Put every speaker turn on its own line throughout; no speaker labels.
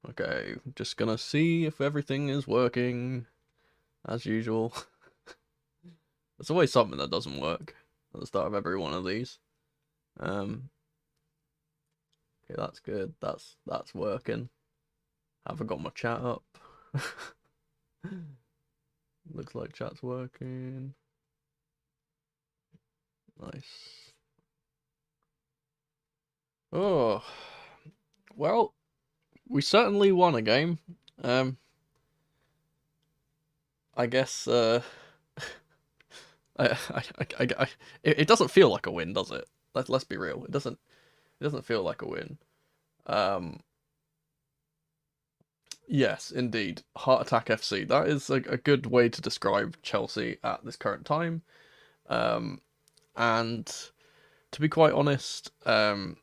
Okay, just gonna see if everything is working as usual. There's always something that doesn't work at the start of every one of these. Okay, that's good. That's working. Haven't got my chat up. Looks like chat's working. Nice. Oh, well, we certainly won a game. I guess it doesn't feel like a win, does it? Let's be real. It doesn't feel like a win. Um, yes, indeed. Heart Attack FC. That is a good way to describe Chelsea at this current time. And to be quite honest, I'm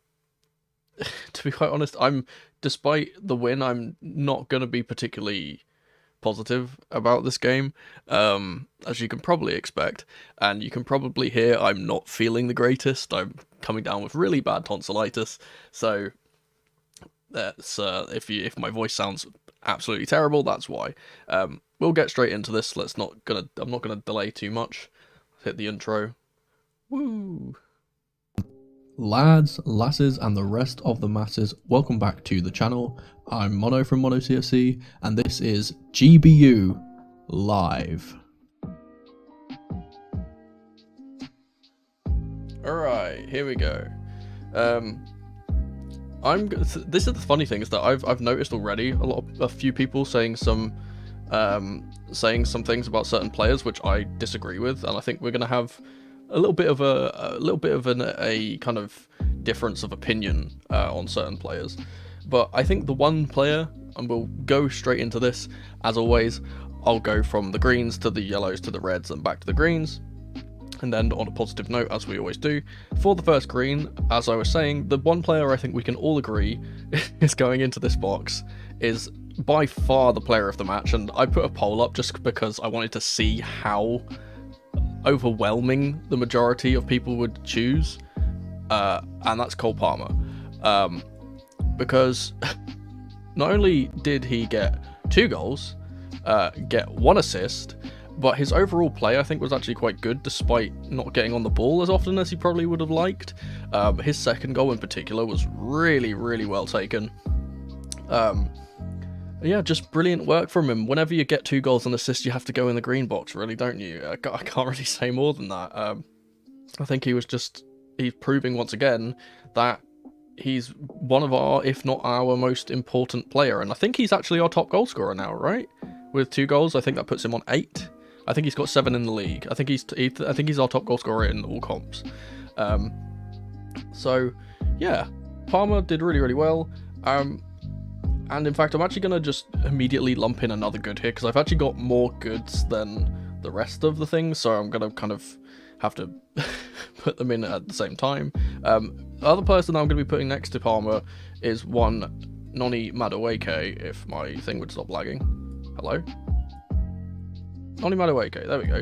despite the win, I'm not gonna be particularly positive about this game, as you can probably expect, and you can probably hear I'm not feeling the greatest. I'm coming down with really bad tonsillitis, so that's if my voice sounds absolutely terrible, that's why. We'll get straight into this. I'm not gonna delay too much. Let's hit the intro. Woo! Lads, lasses, and the rest of the masses, welcome back to the channel. I'm Mono from Mono CFC, and this is GBU Live. Alright, here we go. This is the funny thing, is that I've noticed already a few people saying some things about certain players which I disagree with, and I think we're gonna have a little bit of a kind of difference of opinion on certain players. But I think the one player, and we'll go straight into this as always, I'll go from the greens to the yellows to the reds and back to the greens, and then on a positive note, as we always do. For the first green, as I was saying, the one player I think we can all agree is going into this box is by far the player of the match, and I put a poll up just because I wanted to see how overwhelming the majority of people would choose, and that's Cole Palmer, because not only did he get 2 goals, get 1 assist, but his overall play I think was actually quite good, despite not getting on the ball as often as he probably would have liked. His second goal in particular was really well taken. Yeah, just brilliant work from him. Whenever you get 2 goals and assists, you have to go in the green box, really, don't you? I can't really say more than that. I think he's proving once again that he's one of our, if not our most important player. And I think he's actually our top goal scorer now, right? With 2 goals, I think that puts him on 8. I think he's got 7 in the league. I think he's our top goal scorer in all comps. So yeah, Palmer did really well. And in fact, I'm actually going to just immediately lump in another good here, because I've actually got more goods than the rest of the things, so I'm going to kind of have to put them in at the same time. The other person I'm going to be putting next to Palmer is one Noni Madueke, if my thing would stop lagging. Hello? Noni Madueke, there we go.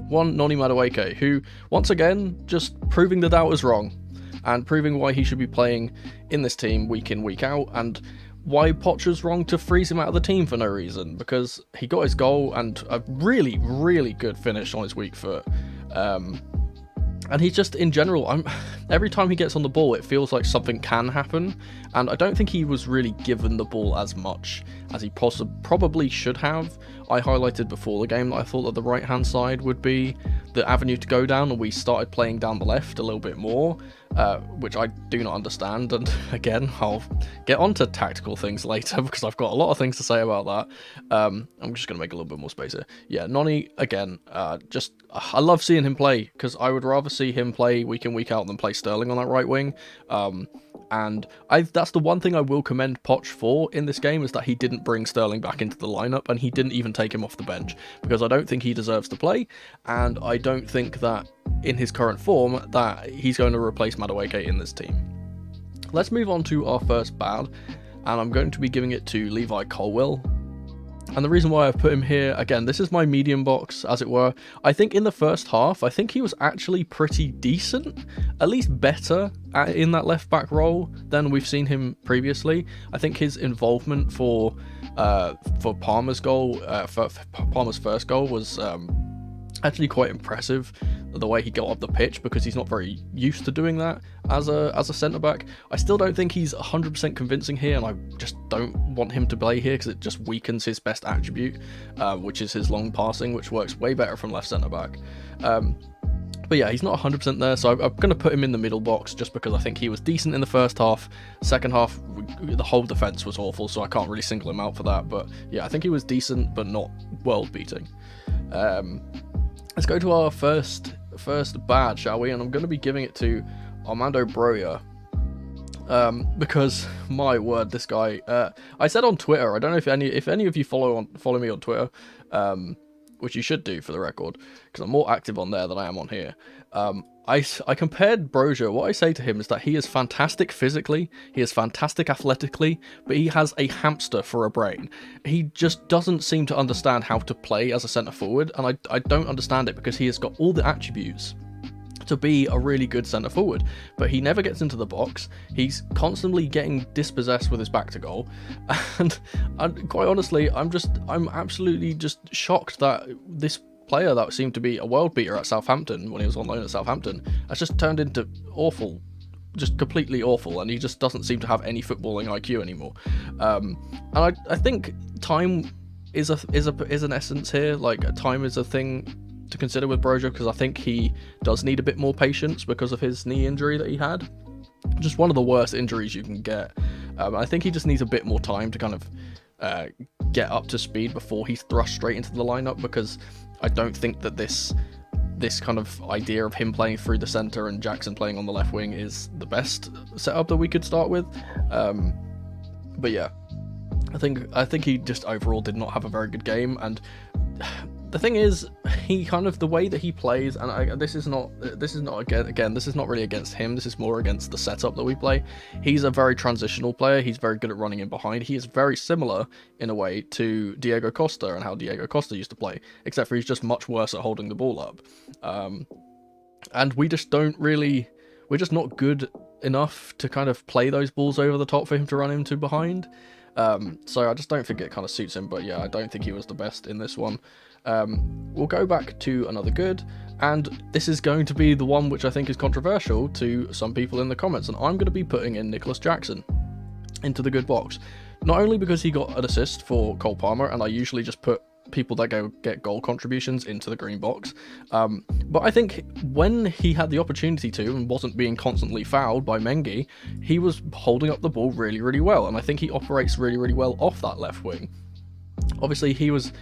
One Noni Madueke, who, once again, just proving the doubters wrong, and proving why he should be playing in this team week in, week out, and why Poch's wrong to freeze him out of the team for no reason, because he got his goal and a really good finish on his weak foot. And he's just, in general, every time he gets on the ball, it feels like something can happen, and I don't think he was really given the ball as much as he probably should have. I highlighted before the game that I thought that the right-hand side would be the avenue to go down, and we started playing down the left a little bit more, which I do not understand, and again, I'll get onto tactical things later, because I've got a lot of things to say about that. I'm just going to make a little bit more space here. Yeah, Noni, again, I love seeing him play, because I would rather see him play week in, week out than play Sterling on that right wing. And that's the one thing I will commend Poch for in this game, is that he didn't bring Sterling back into the lineup, and he didn't even take him off the bench, because I don't think he deserves to play, and I don't think that in his current form that he's going to replace Madueke in this team. Let's move on to our first bad, and I'm going to be giving it to Levi Colwill. And the reason why I've put him here, again, this is my medium box, as it were. I think in the first half, I think he was actually pretty decent, at least better in that left-back role than we've seen him previously. I think his involvement for Palmer's goal, for Palmer's first goal, was actually quite impressive, the way he got up the pitch, because he's not very used to doing that as a centre-back. I still don't think he's 100% convincing here, and I just don't want him to play here because it just weakens his best attribute, which is his long passing, which works way better from left centre-back. But yeah, he's not 100% there, so I'm going to put him in the middle box just because I think he was decent in the first half. Second half, the whole defence was awful, so I can't really single him out for that. But yeah, I think he was decent, but not world-beating. Let's go to our first bad, shall we? And I'm going to be giving it to Armando Broja. Because my word, this guy. I said on Twitter. I don't know if any of you follow me on Twitter, which you should do for the record, because I'm more active on there than I am on here. I compared Broja. What I say to him is that he is fantastic physically, he is fantastic athletically, but he has a hamster for a brain. He just doesn't seem to understand how to play as a centre forward, and I don't understand it, because he has got all the attributes to be a really good centre forward, but he never gets into the box. He's constantly getting dispossessed with his back to goal, and quite honestly, I'm absolutely just shocked that this player that seemed to be a world beater at Southampton when he was on loan at Southampton has just turned into awful, just completely awful, and he just doesn't seem to have any footballing IQ anymore. And I think time is an essence here. Like, time is a thing to consider with Broja, because I think he does need a bit more patience because of his knee injury that he had. Just one of the worst injuries you can get. I think he just needs a bit more time to kind of get up to speed before he's thrust straight into the lineup, because I don't think that this kind of idea of him playing through the centre and Jackson playing on the left wing is the best setup that we could start with. But yeah, I think he just overall did not have a very good game, and the thing is, he kind of, the way that he plays, and this is not really against him, this is more against the setup that we play. He's a very transitional player, he's very good at running in behind. He is very similar, in a way, to Diego Costa and how Diego Costa used to play, except for he's just much worse at holding the ball up. And we're just not good enough to kind of play those balls over the top for him to run into behind. So I just don't think it kind of suits him, but yeah, I don't think he was the best in this one. We'll go back to another good, and this is going to be the one which I think is controversial to some people in the comments, and I'm going to be putting in Nicholas Jackson into the good box. Not only because he got an assist for Cole Palmer, and I usually just put people that get goal contributions into the green box, but I think when he had the opportunity to and wasn't being constantly fouled by Mengi, he was holding up the ball really, really well, and I think he operates really, really well off that left wing. Obviously, he was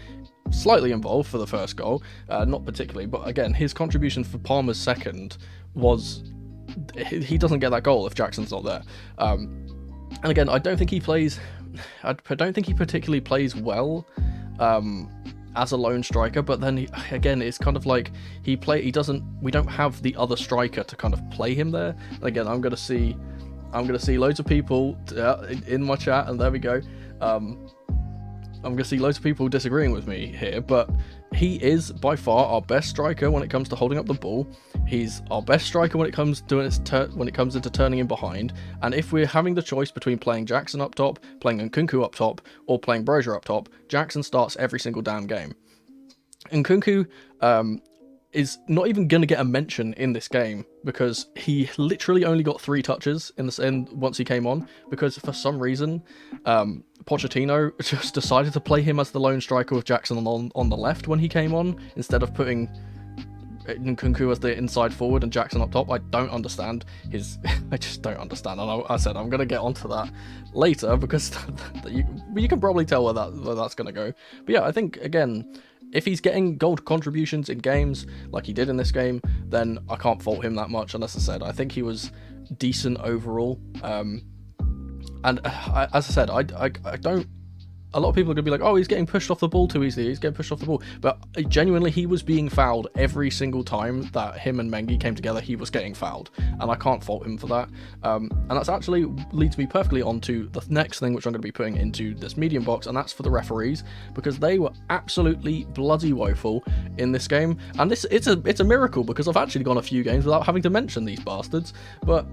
slightly involved for the first goal, not particularly, but again, his contribution for Palmer's second was, he doesn't get that goal if Jackson's not there. And again, I don't think he particularly plays well as a lone striker, but then again, it's kind of like we don't have the other striker to kind of play him there. And again, I'm gonna see loads of people in my chat, and there we go. I'm going to see loads of people disagreeing with me here, but he is by far our best striker when it comes to holding up the ball. He's our best striker when it comes into turning in behind. And if we're having the choice between playing Jackson up top, playing Nkunku up top, or playing Broja up top, Jackson starts every single damn game. Nkunku is not even going to get a mention in this game, because he literally only got 3 touches once he came on, because for some reason Pochettino just decided to play him as the lone striker with Jackson on the left when he came on, instead of putting Nkunku as the inside forward and Jackson up top. I don't understand I just don't understand, and I said I'm going to get onto that later, because you can probably tell where that's going to go. But yeah, I think, again, if he's getting goal contributions in games like he did in this game, then I can't fault him that much. And as I said, I think he was decent overall. And as I said, I don't a lot of people are going to be like, oh, he's getting pushed off the ball too easily, he's getting pushed off the ball. But genuinely, he was being fouled every single time that him and Mengi came together. He was getting fouled, and I can't fault him for that. And that's actually leads me perfectly onto the next thing, which I'm going to be putting into this medium box, and that's for the referees, because they were absolutely bloody woeful in this game. And it's a miracle, because I've actually gone a few games without having to mention these bastards. But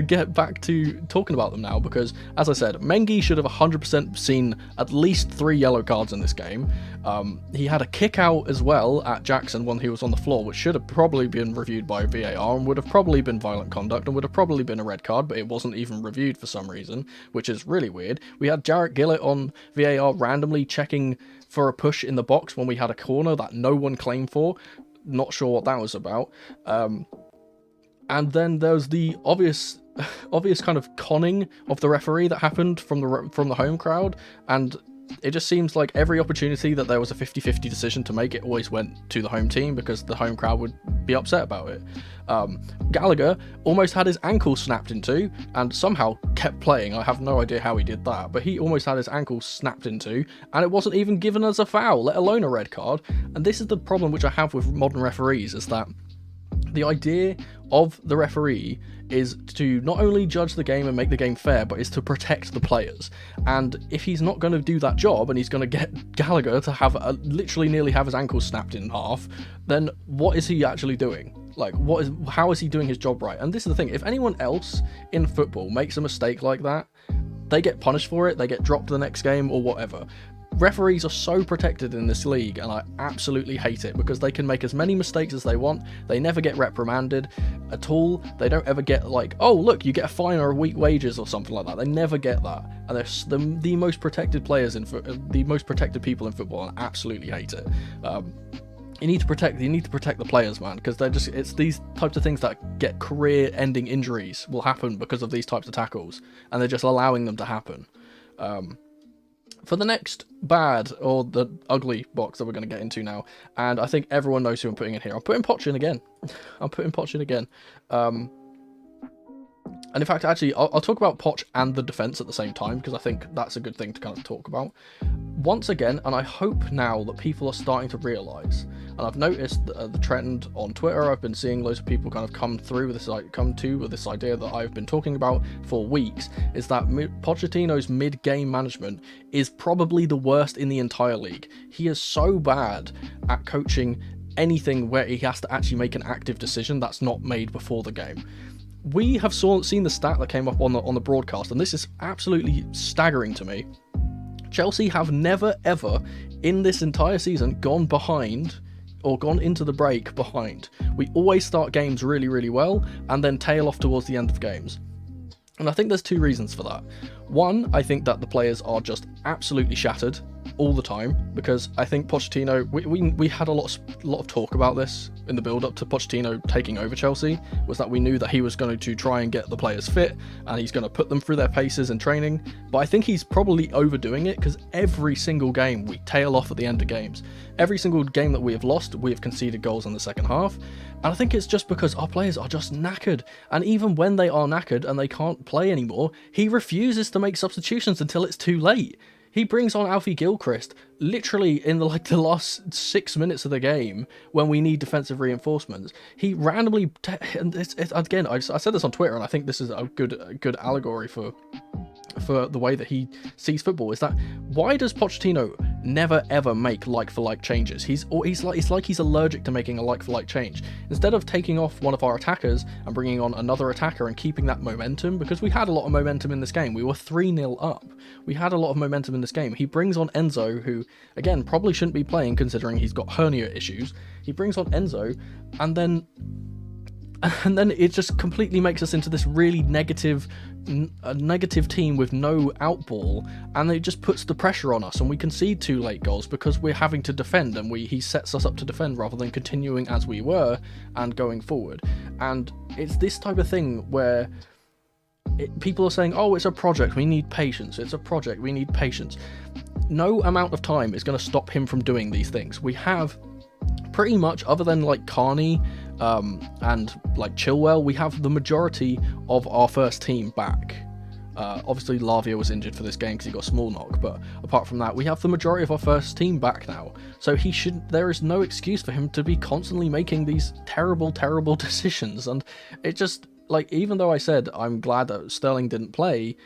get back to talking about them now, because as I said, Mengi should have 100% seen at least 3 yellow cards in this game. He had a kick out as well at Jackson when he was on the floor, which should have probably been reviewed by VAR and would have probably been violent conduct and would have probably been a red card, but it wasn't even reviewed for some reason, which is really weird. We had Jarrett Gillett on VAR randomly checking for a push in the box when we had a corner that no one claimed for. Not sure what that was about. And then there's the obvious kind of conning of the referee that happened from the home crowd, and it just seems like every opportunity that there was a 50-50 decision to make, it always went to the home team because the home crowd would be upset about it. Gallagher almost had his ankle snapped into and somehow kept playing. I have no idea how he did that, but he almost had his ankle snapped into, and it wasn't even given as a foul, let alone a red card. And this is the problem which I have with modern referees, is that the idea of the referee is to not only judge the game and make the game fair, but is to protect the players. And if he's not going to do that job, and he's going to get Gallagher to have literally nearly have his ankle snapped in half, then what is he actually doing? Like, how is he doing his job right? And this is the thing, if anyone else in football makes a mistake like that, they get punished for it, they get dropped the next game or whatever. Referees are so protected in this league, and I absolutely hate it, because they can make as many mistakes as they want. They never get reprimanded at all. They don't ever get like, oh look, you get a fine or a week wages or something like that. They never get that, and they're the most protected players the most protected people in football, and I absolutely hate it. You need to protect the players, man, because it's these types of things that get career-ending injuries will happen because of these types of tackles, and they're just allowing them to happen. For the next bad, or the ugly box that we're going to get into now, and I think everyone knows who I'm putting in here. I'm putting Poch in again. And in fact, actually, I'll talk about Poch and the defence at the same time, because I think that's a good thing to kind of talk about. Once again, and I hope now that people are starting to realise, and I've noticed the trend on Twitter, I've been seeing loads of people kind of come to with this idea that I've been talking about for weeks, is that Pochettino's mid-game management is probably the worst in the entire league. He is so bad at coaching anything where he has to actually make an active decision that's not made before the game. We have seen the stat that came up on the broadcast, and this is absolutely staggering to me. Chelsea have never ever in this entire season gone behind or gone into the break behind. We always start games really, really well and then tail off towards the end of games. And I think there's 2 reasons for that. One, I think that the players are just absolutely shattered all the time, because I think Pochettino, we had a lot of talk about this in the build up to Pochettino taking over Chelsea, was that we knew that he was going to try and get the players fit and he's going to put them through their paces in training, but I think he's probably overdoing it, because every single game we tail off at the end of games. Every single game that we have lost, we have conceded goals in the second half, and I think it's just because our players are just knackered, and even when they are knackered and they can't play anymore, he refuses to make substitutions until it's too late. He brings on Alfie Gilchrist literally in the last 6 minutes of the game when we need defensive reinforcements. He randomly, again, I said this on Twitter, and I think this is a good allegory for the way that he sees football, is that why does Pochettino never ever make like-for-like changes? It's like he's allergic to making a like-for-like change. Instead of taking off one of our attackers and bringing on another attacker and keeping that momentum, because we had a lot of momentum in this game, we were 3-0 up. We had a lot of momentum in this game. He brings on Enzo, who, again, probably shouldn't be playing considering he's got hernia issues. He brings on Enzo, and then it just completely makes us into this really negative team with no outball, and it just puts the pressure on us, and we concede 2 late goals because we're having to defend, and he sets us up to defend rather than continuing as we were and going forward. And it's this type of thing where people are saying, oh, it's a project, we need patience. It's a project, we need patience. No amount of time is going to stop him from doing these things. We have pretty much, other than like Carney and like Chilwell, we have the majority of our first team back. Obviously, Lavia was injured for this game because he got a small knock, but apart from that, we have the majority of our first team back now. So there is no excuse for him to be constantly making these terrible, terrible decisions. And it just, like, even though I said I'm glad that Sterling didn't play,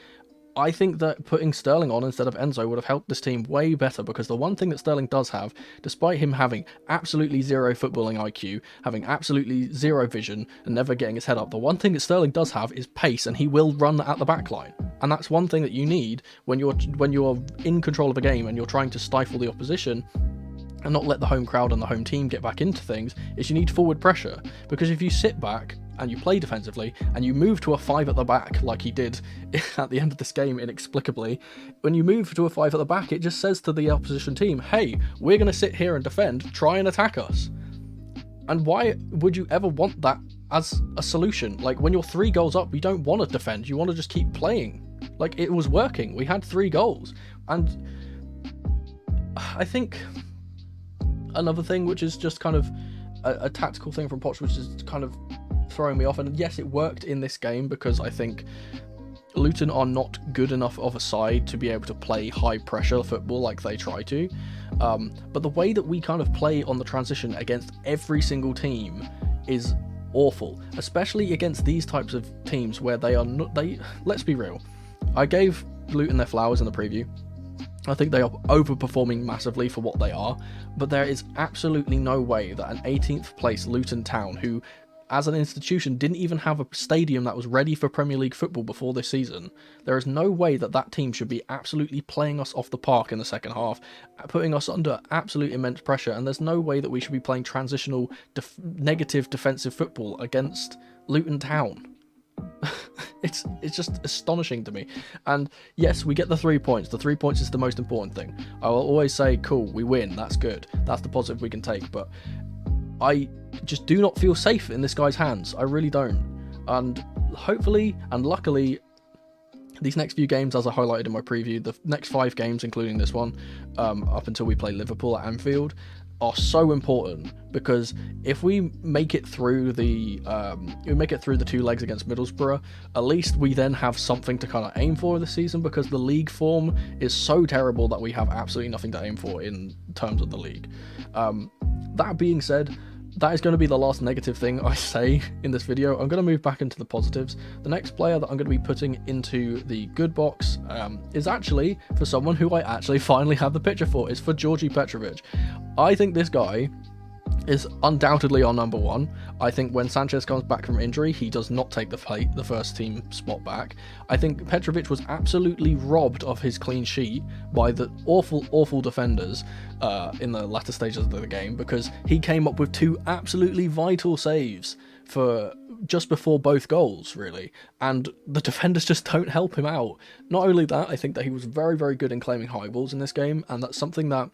I think that putting Sterling on instead of Enzo would have helped this team way better, because the one thing that Sterling does have, despite him having absolutely zero footballing IQ, having absolutely zero vision, and never getting his head up, the one thing that Sterling does have is pace, and he will run at the back line. And that's one thing that you need when you're in control of a game and you're trying to stifle the opposition and not let the home crowd and the home team get back into things, is you need forward pressure. Because if you sit back and you play defensively, and you move to a 5 at the back, like he did at the end of this game inexplicably, when you move to a 5 at the back, it just says to the opposition team, hey, we're going to sit here and defend, try and attack us. And why would you ever want that as a solution? Like, when you're 3 goals up, you don't want to defend, you want to just keep playing. Like, it was working, we had 3 goals. And I think another thing, which is just kind of a tactical thing from Poch, which is kind of throwing me off, and yes, it worked in this game because I think Luton are not good enough of a side to be able to play high pressure football like they try to, but the way that we kind of play on the transition against every single team is awful, especially against these types of teams where they are not, let's be real, I gave Luton their flowers in the preview. I think they are overperforming massively for what they are, but there is absolutely no way that an 18th place Luton Town, who as an institution didn't even have a stadium that was ready for Premier League football before this season, there is no way that that team should be absolutely playing us off the park in the second half, putting us under absolute immense pressure, and there's no way that we should be playing transitional negative defensive football against Luton Town. It's just astonishing to me. And yes, we get the 3 points. The 3 points is the most important thing. I will always say, cool, we win, that's good, that's the positive we can take, but I just do not feel safe in this guy's hands. I really don't. And hopefully and luckily, these next few games, as I highlighted in my preview, the next 5 games, including this one, up until we play Liverpool at Anfield, are so important, because if we make it through the 2 legs against Middlesbrough, at least we then have something to kind of aim for this season, because the league form is so terrible that we have absolutely nothing to aim for in terms of the league. That being said, that is going to be the last negative thing I say in this video. I'm going to move back into the positives. The next player that I'm going to be putting into the good box is actually for someone who I actually finally have the picture for. It's for Georgi Petrovic. I think this guy is undoubtedly our number 1. I think when Sanchez comes back from injury, he does not take the first team spot back. I think Petrovic was absolutely robbed of his clean sheet by the awful defenders in the latter stages of the game, because he came up with 2 absolutely vital saves for just before both goals, really, and the defenders just don't help him out. Not only that, I think that he was very, very good in claiming high balls in this game, and that's something that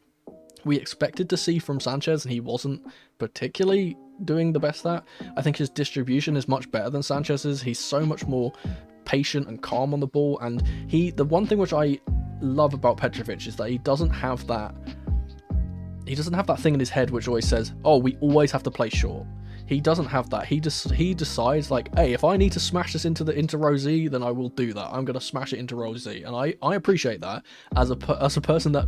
we expected to see from Sanchez, and he wasn't particularly doing the best at. I think his distribution is much better than Sanchez's. He's so much more patient and calm on the ball, and the one thing which I love about Petrovic is that he doesn't have that thing in his head which always says, oh, we always have to play short. He doesn't have that. He decides, like, hey, if I need to smash this into row Z, then I will do that. I'm going to smash it into row Z. And I appreciate that as a person that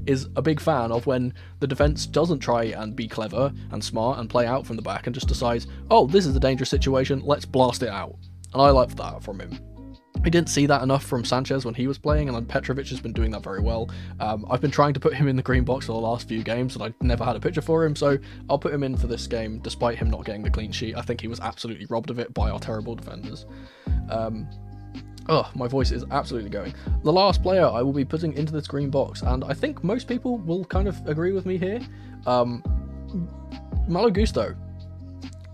is a big fan of when the defense doesn't try and be clever and smart and play out from the back and just decides, oh, this is a dangerous situation, let's blast it out. And I like that from him. We didn't see that enough from Sanchez when he was playing, and Petrovic has been doing that very well. I've been trying to put him in the green box for the last few games, and I never had a picture for him, so I'll put him in for this game, despite him not getting the clean sheet. I think he was absolutely robbed of it by our terrible defenders. My voice is absolutely going. The last player I will be putting into this green box, and I think most people will kind of agree with me here, Malo Gusto.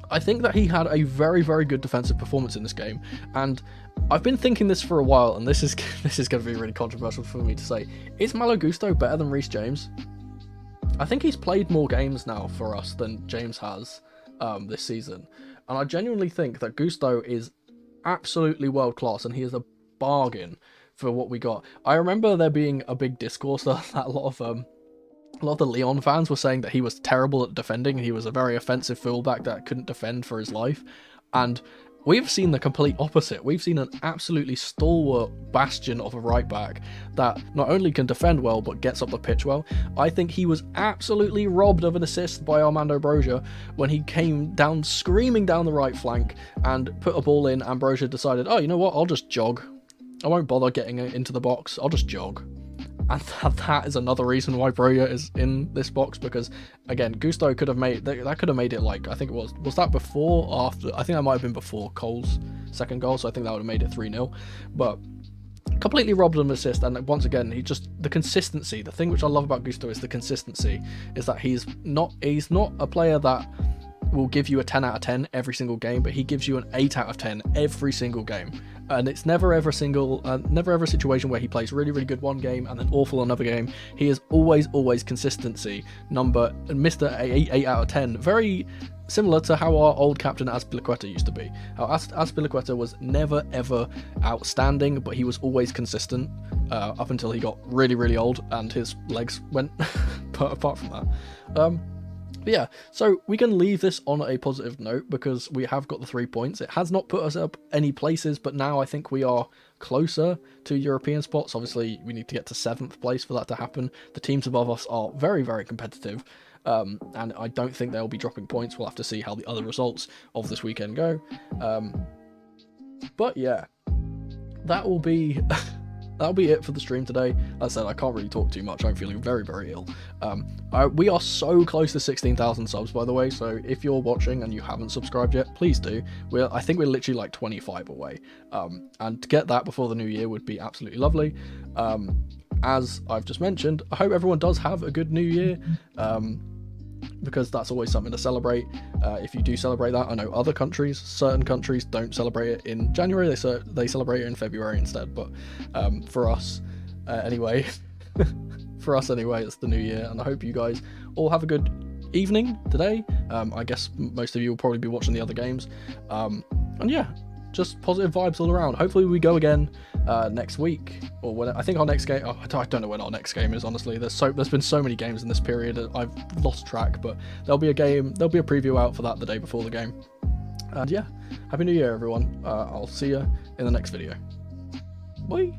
I think that he had a very, very good defensive performance in this game, and I've been thinking this for a while, and this is going to be really controversial for me to say. Is Malo Gusto better than Reece James? I think he's played more games now for us than James has this season, and I genuinely think that Gusto is absolutely world class, and he is a bargain for what we got. I remember there being a big discourse that a lot of the Lyon fans were saying that he was terrible at defending. He was a very offensive fullback that couldn't defend for his life. And We've seen the complete opposite. We've seen an absolutely stalwart bastion of a right back that not only can defend well but gets up the pitch well. I think he was absolutely robbed of an assist by Armando Broja when he came down screaming down the right flank and put a ball in, and Broja decided, oh, you know what, I'll just jog. I won't bother getting it into the box, I'll just jog. And that is another reason why Broja is in this box, because again, Gusto could have made that could have made it, like, I think it was that before or after? I think that might have been before Cole's second goal, so I think that would have made it 3-0. But completely robbed of an assist, and once again, the consistency. The thing which I love about Gusto is the consistency, is that he's not a player that will give you a 10 out of 10 every single game, but he gives you an 8 out of 10 every single game. And it's never ever a situation where he plays really, really good one game and then awful another game. He is always consistency, Mr. 8 out of 10. Very similar to how our old captain Azpilicueta used to be. How Azpilicueta was never ever outstanding, but he was always consistent up until he got really, really old and his legs went. But apart from that, but yeah, so we can leave this on a positive note because we have got the 3 points. It has not put us up any places, but now I think we are closer to European spots. Obviously, we need to get to 7th place for that to happen. The teams above us are very, very competitive, and I don't think they'll be dropping points. We'll have to see how the other results of this weekend go. But yeah, that will be... That'll be it for the stream today. As I said, I can't really talk too much. I'm feeling very, very ill. We are so close to 16,000 subs, by the way, so if you're watching and you haven't subscribed yet, please do. I think we're literally like 25 away. And to get that before the new year would be absolutely lovely. As I've just mentioned, I hope everyone does have a good new year. Because that's always something to celebrate. If you do celebrate that, I know certain countries don't celebrate it in January, they celebrate it in February instead, but for us anyway, it's the new year, and I hope you guys all have a good evening today. I guess most of you will probably be watching the other games, and yeah, just positive vibes all around. Hopefully we go again next week, or when I think our next game. I don't know when our next game is. Honestly, there's been so many games in this period, I've lost track. But there'll be a preview out for that the day before the game. And yeah, happy New Year, everyone. I'll see you in the next video. Bye.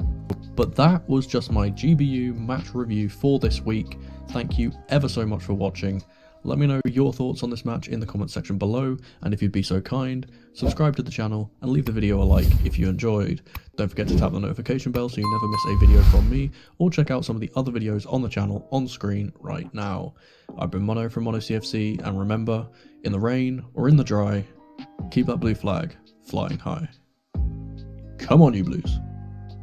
But that was just my GBU match review for this week. Thank you ever so much for watching. Let me know your thoughts on this match in the comment section below, and if you'd be so kind, subscribe to the channel and leave the video a like if you enjoyed. Don't forget to tap the notification bell so you never miss a video from me, or check out some of the other videos on the channel on screen right now. I've been Mono from Mono CFC, and remember, in the rain or in the dry, keep that blue flag flying high. Come on, you Blues.